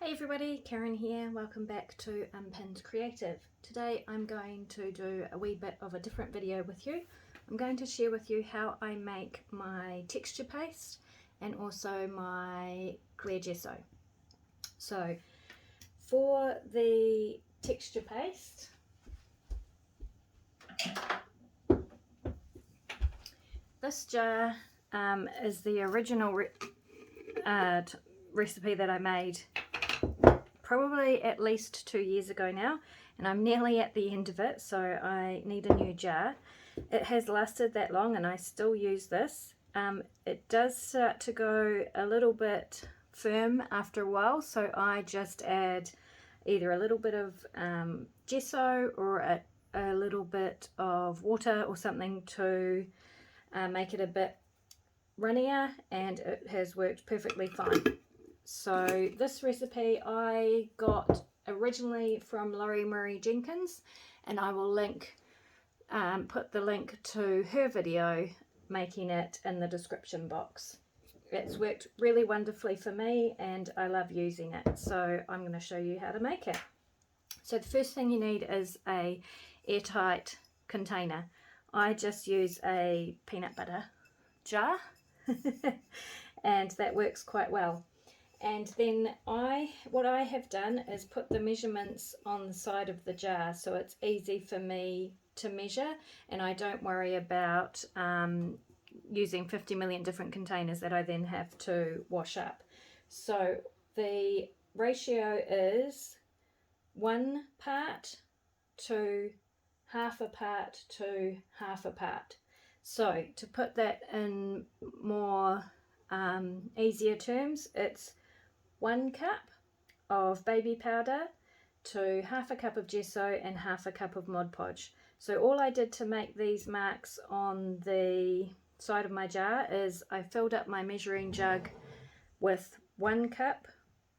Hey everybody, Karen here. Welcome back to Unpinned Creative. Today I'm going to do a wee bit of a different video with you. I'm going to share with you how I make my texture paste and also my clear gesso. So for the texture paste, this jar is the original recipe that I made probably at least 2 years ago now, and I'm nearly at the end of it, so I need a new jar. It has lasted that long and I still use this. It does start to go a little bit firm after a while, so I just add either a little bit of gesso or a little bit of water or something to make it a bit runnier, and it has worked perfectly fine. So this recipe I got originally from Laurie Murray Jenkins, and I will put the link to her video making it in the description box. It's worked really wonderfully for me and I love using it, so I'm going to show you how to make it. So the first thing you need is a airtight container. I just use a peanut butter jar and that works quite well. And then what I have done is put the measurements on the side of the jar so it's easy for me to measure, and I don't worry about using 50 million different containers that I then have to wash up. So the ratio is 1 part to half a part to half a part. So to put that in more easier terms, it's 1 cup of baby powder to half a cup of gesso and half a cup of Mod Podge. So all I did to make these marks on the side of my jar is I filled up my measuring jug with 1 cup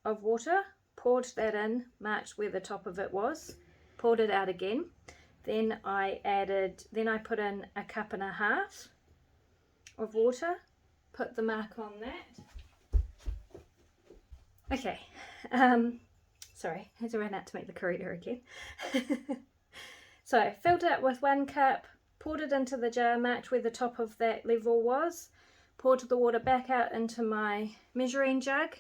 of water, poured that in, marked where the top of it was, poured it out again. Then I put in 1.5 cups of water, put the mark on that. Okay, sorry, I had to run out to make the corrector again. So I filled it with 1 cup, poured it into the jar, marked where the top of that level was, poured the water back out into my measuring jug,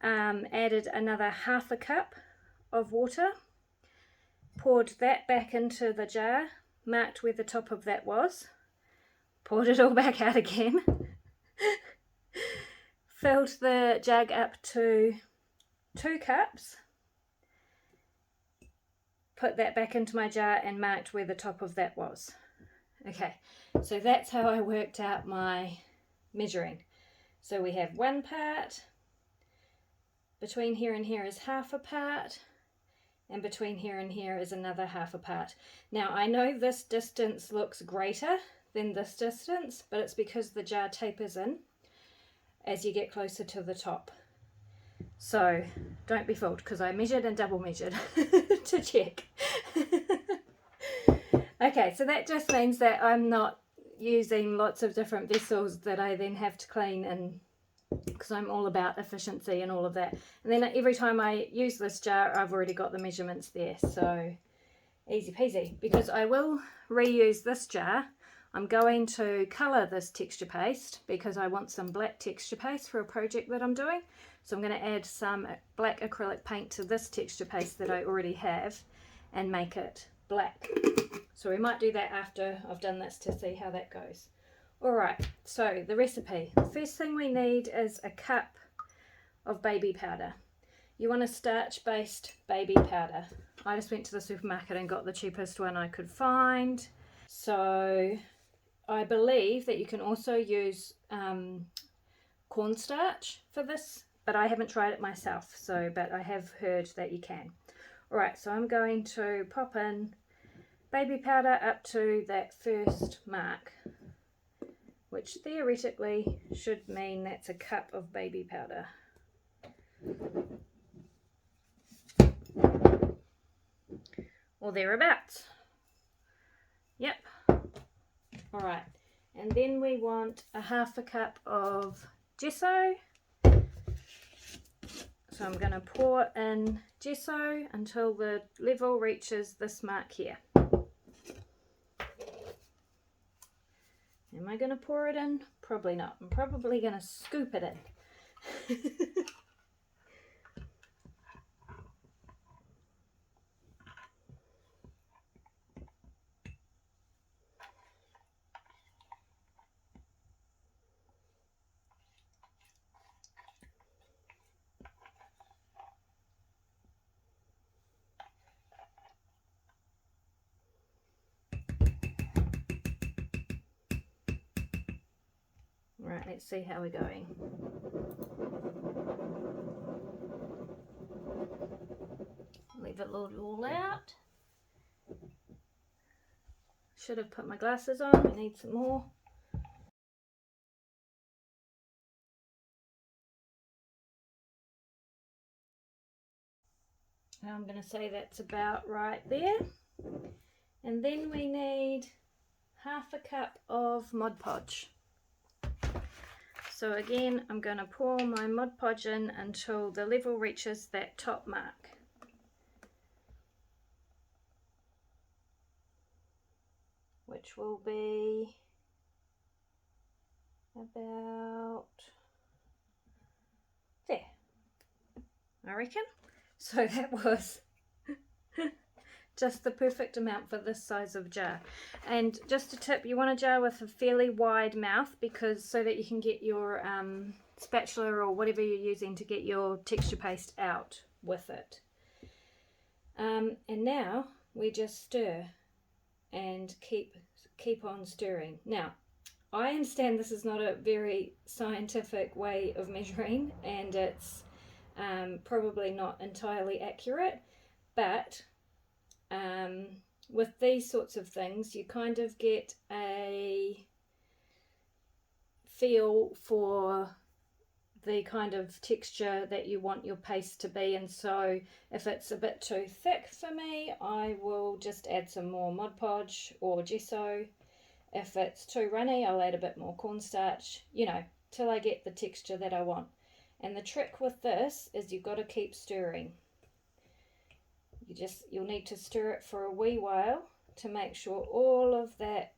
added another 1/2 cup of water, poured that back into the jar, marked where the top of that was, poured it all back out again, filled the jug up to 2 cups, put that back into my jar and marked where the top of that was. Okay, so that's how I worked out my measuring. So we have 1 part, between here and here is half a part, and between here and here is another half a part. Now I know this distance looks greater than this distance, but it's because the jar tapers in as you get closer to the top. So don't be fooled, because I measured and double measured to check. Okay, so that just means that I'm not using lots of different vessels that I then have to clean, and because I'm all about efficiency and all of that. And then every time I use this jar, I've already got the measurements there, so easy peasy. Because I will reuse this jar, I'm going to colour this texture paste because I want some black texture paste for a project that I'm doing. So I'm going to add some black acrylic paint to this texture paste that I already have and make it black. So we might do that after I've done this to see how that goes. Alright, so the recipe. The first thing we need is 1 cup of baby powder. You want a starch-based baby powder. I just went to the supermarket and got the cheapest one I could find. So I believe that you can also use cornstarch for this, but I haven't tried it myself, but I have heard that you can. Alright, so I'm going to pop in baby powder up to that first mark, which theoretically should mean that's 1 cup of baby powder. Or thereabouts. Yep. Alright, and then we want 1/2 cup of gesso. So I'm going to pour in gesso until the level reaches this mark here. Am I going to pour it in? Probably not. I'm probably going to scoop it in. Right, let's see how we're going. Leave it all out. Should have put my glasses on. I need some more. Now I'm going to say that's about right there. And then we need half a cup of Mod Podge. So again, I'm going to pour my Mod Podge in until the level reaches that top mark. Which will be about there, I reckon. So that was just the perfect amount for this size of jar. And just a tip, you want a jar with a fairly wide mouth, because so that you can get your spatula or whatever you're using to get your texture paste out with it. And now we just stir and keep on stirring. Now I understand this is not a very scientific way of measuring, and it's probably not entirely accurate, but with these sorts of things you kind of get a feel for the kind of texture that you want your paste to be. And so if it's a bit too thick for me, I will just add some more Mod Podge or gesso. If it's too runny, I'll add a bit more cornstarch, you know, till I get the texture that I want. And the trick with this is you've got to keep stirring. You'll need to stir it for a wee while to make sure all of that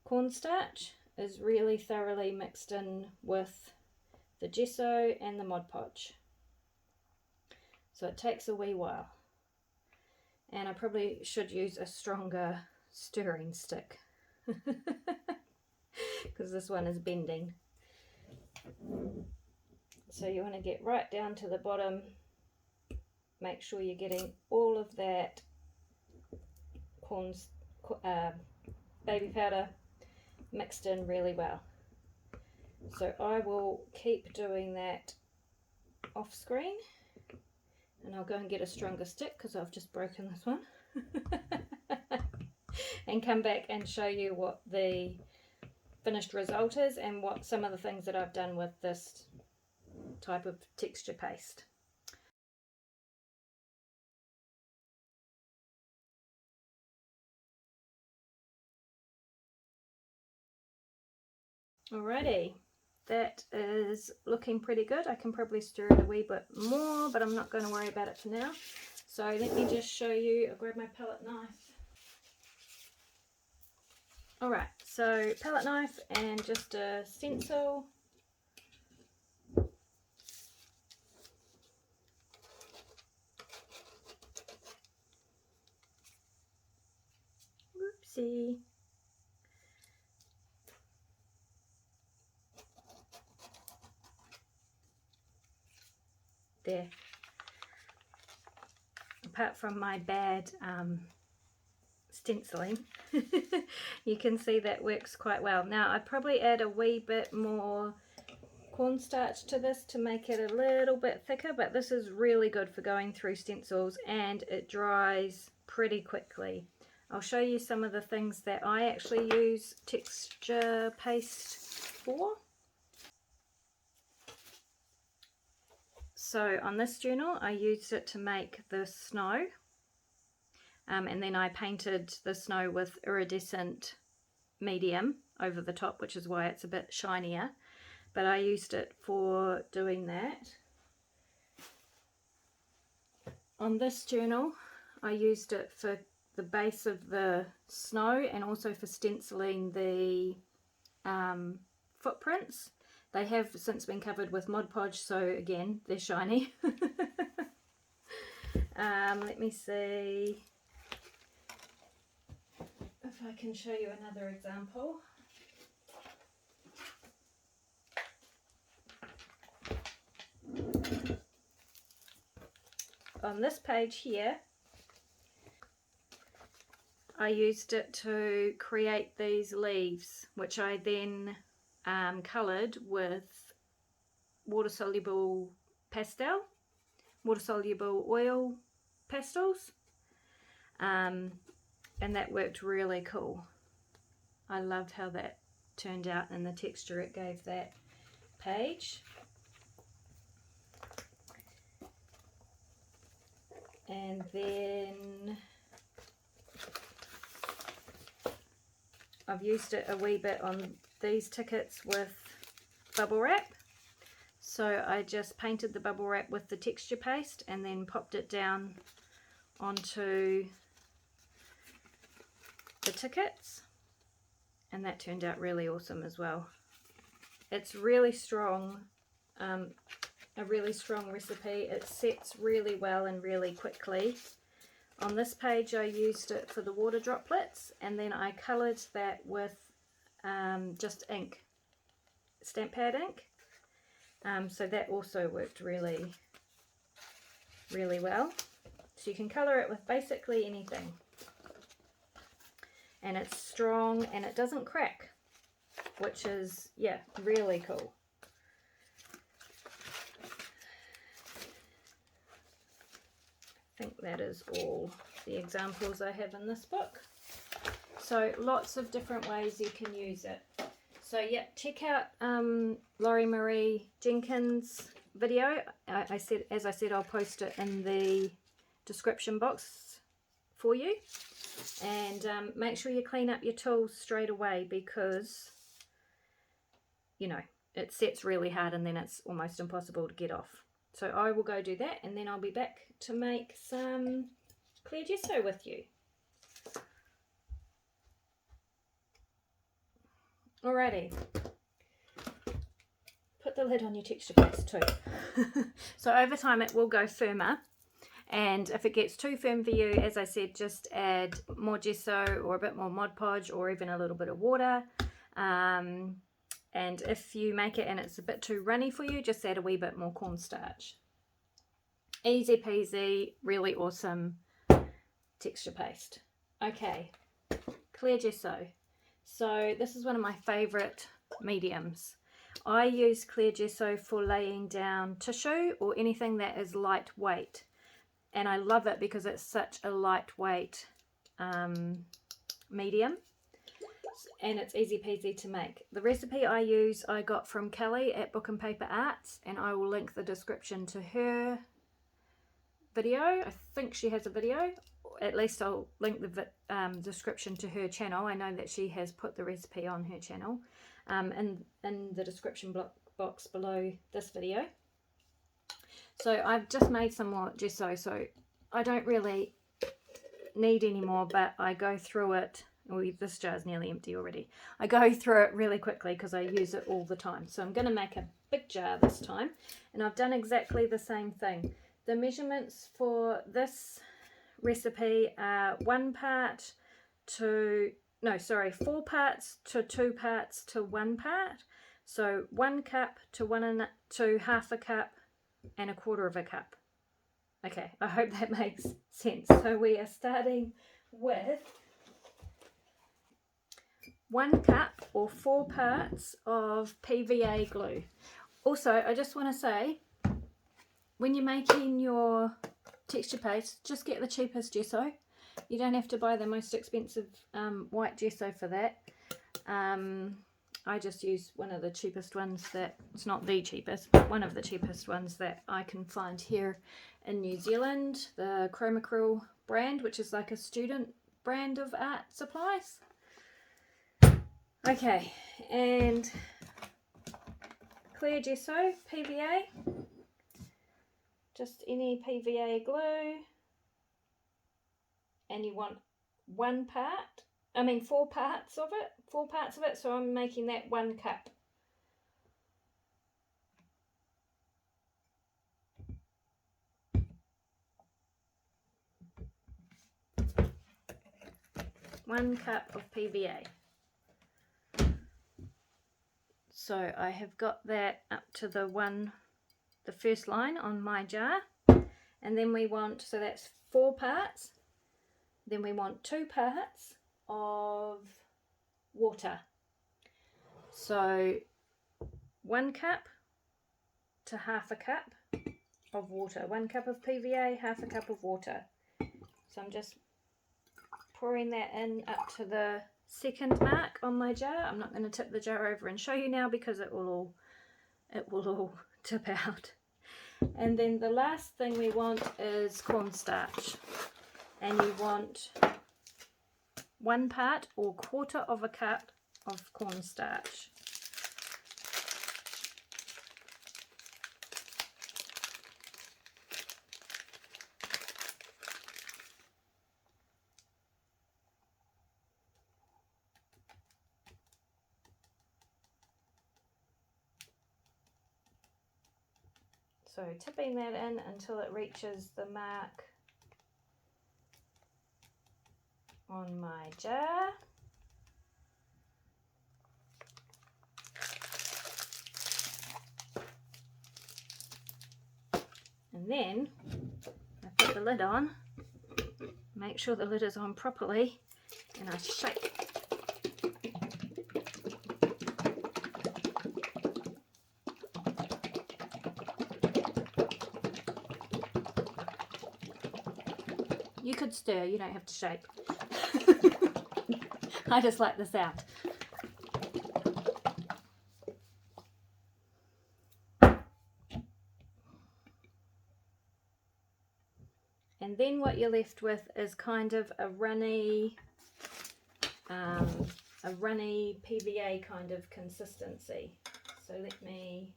cornstarch is really thoroughly mixed in with the gesso and the Mod Podge. So it takes a wee while. And I probably should use a stronger stirring stick because this one is bending. So you want to get right down to the bottom, make sure you're getting all of that baby powder mixed in really well. So I will keep doing that off screen, and I'll go and get a stronger stick because I've just broken this one and come back and show you what the finished result is and what some of the things that I've done with this type of texture paste. Alrighty, that is looking pretty good. I can probably stir it a wee bit more, but I'm not going to worry about it for now. So let me just show you. I'll grab my palette knife. Alright, so palette knife and just a stencil. Whoopsie. There. Apart from my bad stenciling, you can see that works quite well. Now I'd probably add a wee bit more cornstarch to this to make it a little bit thicker, but this is really good for going through stencils and it dries pretty quickly. I'll show you some of the things that I actually use texture paste for. So on this journal I used it to make the snow, and then I painted the snow with iridescent medium over the top, which is why it's a bit shinier, but I used it for doing that. On this journal, I used it for the base of the snow and also for stenciling the footprints. They have since been covered with Mod Podge, so again, they're shiny. Let me see if I can show you another example. On this page here, I used it to create these leaves, which I then coloured with water-soluble oil pastels, and that worked really cool. I loved how that turned out and the texture it gave that page. And then I've used it a wee bit on these tickets with bubble wrap. So I just painted the bubble wrap with the texture paste and then popped it down onto the tickets, and that turned out really awesome as well. It's really strong, a really strong recipe. It sets really well and really quickly. On this page I used it for the water droplets, and then I coloured that with just ink, stamp pad ink. So that also worked really, really well. So you can colour it with basically anything. And it's strong and it doesn't crack, which is, yeah, really cool. I think that is all the examples I have in this book. So lots of different ways you can use it. So yeah, check out Laurie Marie Jenkins' video. As I said, I'll post it in the description box for you. And make sure you clean up your tools straight away, because, you know, it sets really hard and then it's almost impossible to get off. So I will go do that, and then I'll be back to make some clear gesso with you. Alrighty, put the lid on your texture paste too. So over time it will go firmer, and if it gets too firm for you, as I said, just add more gesso or a bit more Mod Podge or even a little bit of water. And if you make it and it's a bit too runny for you, just add a wee bit more cornstarch. Easy peasy, really awesome texture paste. Okay, clear gesso. So this is one of my favourite mediums. I use clear gesso for laying down tissue or anything that is lightweight, and I love it because it's such a lightweight medium, and it's easy peasy to make. The recipe I use I got from Kelly at Book and Paper Arts, and I will link the description to her video. I think she has a video. At least I'll link the description to her channel. I know that she has put the recipe on her channel in the description box below this video. So I've just made some more gesso, so I don't really need any more, but I go through it. Well, this jar is nearly empty already. I go through it really quickly because I use it all the time. So I'm going to make a big jar this time, and I've done exactly the same thing. The measurements for this recipe are 4 parts to 2 parts to 1 part. So 1 cup to half a cup and 1/4 cup. Okay, I hope that makes sense. So we are starting with 1 cup or 4 parts of PVA glue. Also, I just want to say, when you're making your texture paste, just get the cheapest gesso. You don't have to buy the most expensive white gesso for that. I just use one of the cheapest ones that, it's not the cheapest, but one of the cheapest ones that I can find here in New Zealand, the Chromacryl brand, which is like a student brand of art supplies. Okay, and clear gesso, PVA. just any PVA glue, and you want 4 parts of it, so I'm making that 1 cup. One cup of PVA. So I have got that up to the first line on my jar, and then we want, so that's 4 parts, then we want 2 parts of water. So 1 cup to half a cup of water. 1 cup of PVA, half a cup of water. So I'm just pouring that in up to the second mark on my jar. I'm not going to tip the jar over and show you now because it will all tip out. And then the last thing we want is cornstarch, and you want 1 part or 1/4 of a cup of cornstarch. So tipping that in until it reaches the mark on my jar. And then I put the lid on, make sure the lid is on properly, and I shake. You could stir, you don't have to shake. I just like the sound. And then what you're left with is kind of a runny PVA kind of consistency. So let me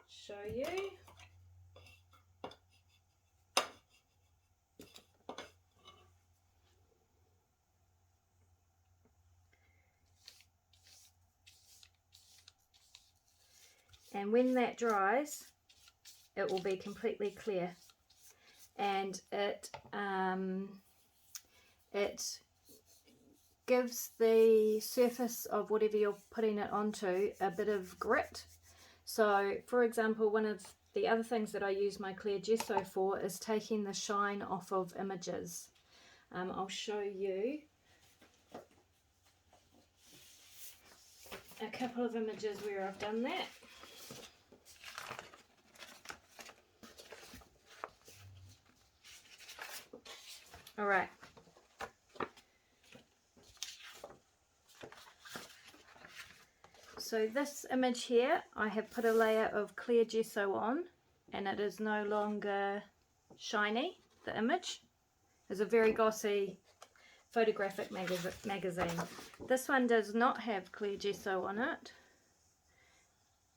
show you. And when that dries, it will be completely clear, and it gives the surface of whatever you're putting it onto a bit of grit. So for example, one of the other things that I use my clear gesso for is taking the shine off of images. I'll show you a couple of images where I've done that. All right. So this image here, I have put a layer of clear gesso on, and it is no longer shiny. The image is a very glossy photographic magazine. This one does not have clear gesso on it,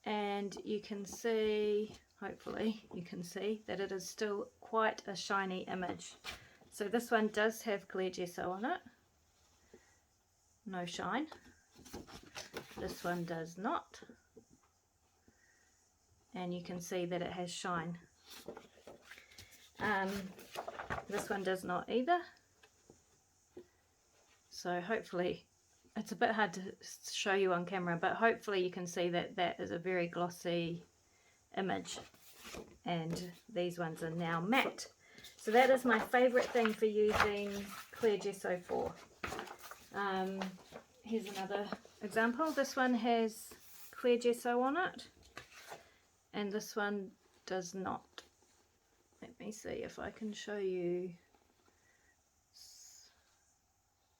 and you can see, hopefully you can see, that it is still quite a shiny image. So this one does have clear gesso on it, no shine. This one does not, and you can see that it has shine. This one does not either. So hopefully, it's a bit hard to show you on camera, but hopefully you can see that that is a very glossy image, and these ones are now matte. So that is my favourite thing for using clear gesso for. Here's another example. This one has clear gesso on it, and this one does not. Let me see if I can show you.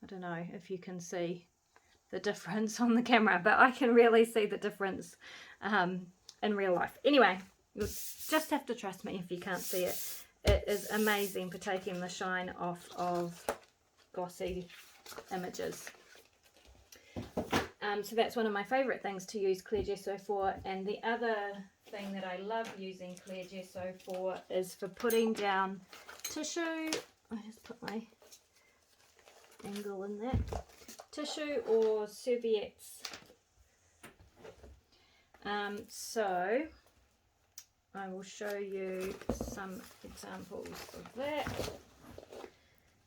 I don't know if you can see the difference on the camera, but I can really see the difference in real life. Anyway, you'll just have to trust me if you can't see it. It is amazing for taking the shine off of glossy images. So that's one of my favourite things to use clear gesso for. And the other thing that I love using clear gesso for is for putting down tissue. I just put my angle in that. Tissue or serviettes. So I will show you some examples of that.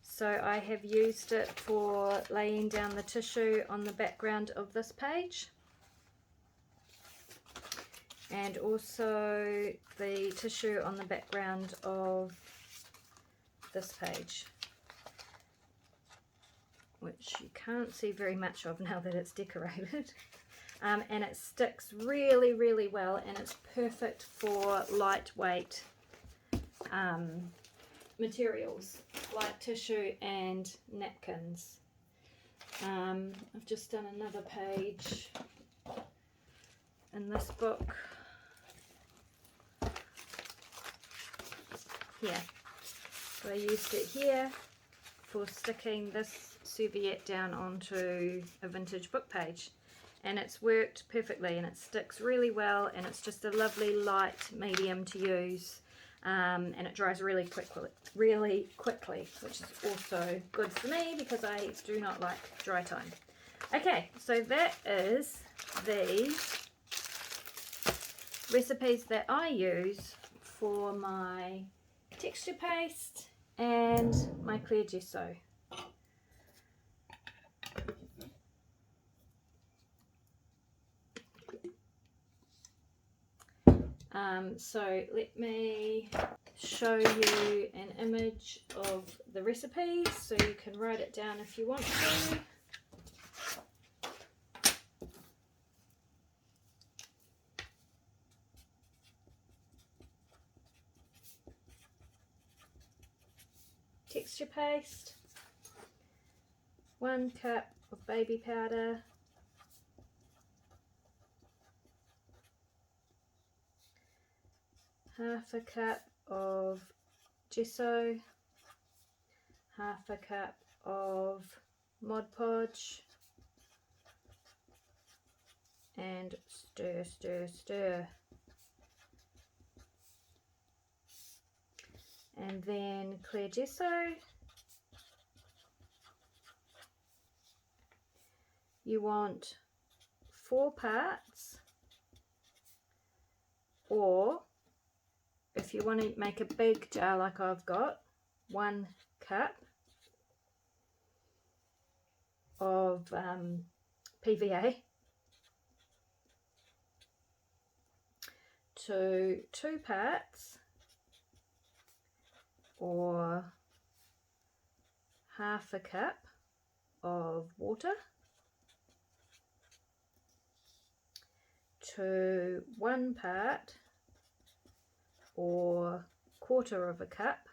So I have used it for laying down the tissue on the background of this page, and also the tissue on the background of this page, which you can't see very much of now that it's decorated. And it sticks really, really well, and it's perfect for lightweight materials like tissue and napkins. I've just done another page in this book here. So I used it here for sticking this serviette down onto a vintage book page, and it's worked perfectly, and it sticks really well, and it's just a lovely light medium to use, and it dries really quickly, which is also good for me because I do not like dry time. Okay, so that is the recipes that I use for my texture paste and my clear gesso. So let me show you an image of the recipes so you can write it down if you want to. Texture paste, 1 cup of baby powder, half a cup of gesso, half a cup of Mod Podge, and stir, stir, stir. And then clear gesso. You want 4 parts, or if you want to make a big jar like I've got, 1 cup of PVA to 2 parts, or half a cup of water to 1 part or 1/4 of a cup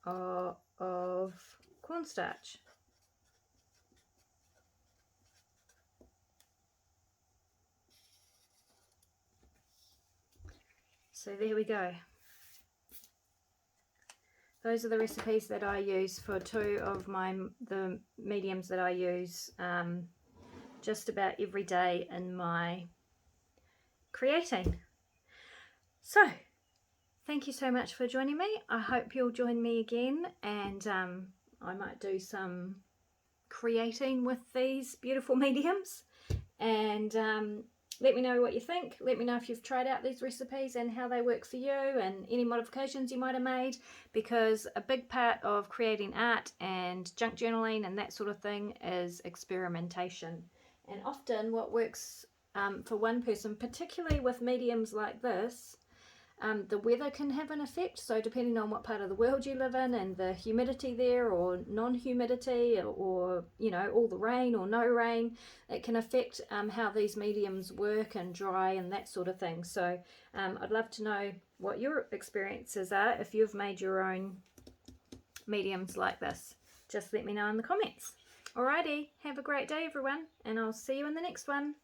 of cornstarch. So there we go. Those are the recipes that I use for 2 of the mediums that I use just about every day in my creating. So thank you so much for joining me. I hope you'll join me again, and I might do some creating with these beautiful mediums, and let me know what you think. Let me know if you've tried out these recipes and how they work for you, and any modifications you might have made, because a big part of creating art and junk journaling and that sort of thing is experimentation. And often what works for one person, particularly with mediums like this, the weather can have an effect. So depending on what part of the world you live in and the humidity there, or non-humidity, or you know, all the rain or no rain, it can affect how these mediums work and dry and that sort of thing. So I'd love to know what your experiences are if you've made your own mediums like this. Just let me know in the comments. Alrighty, have a great day everyone, and I'll see you in the next one.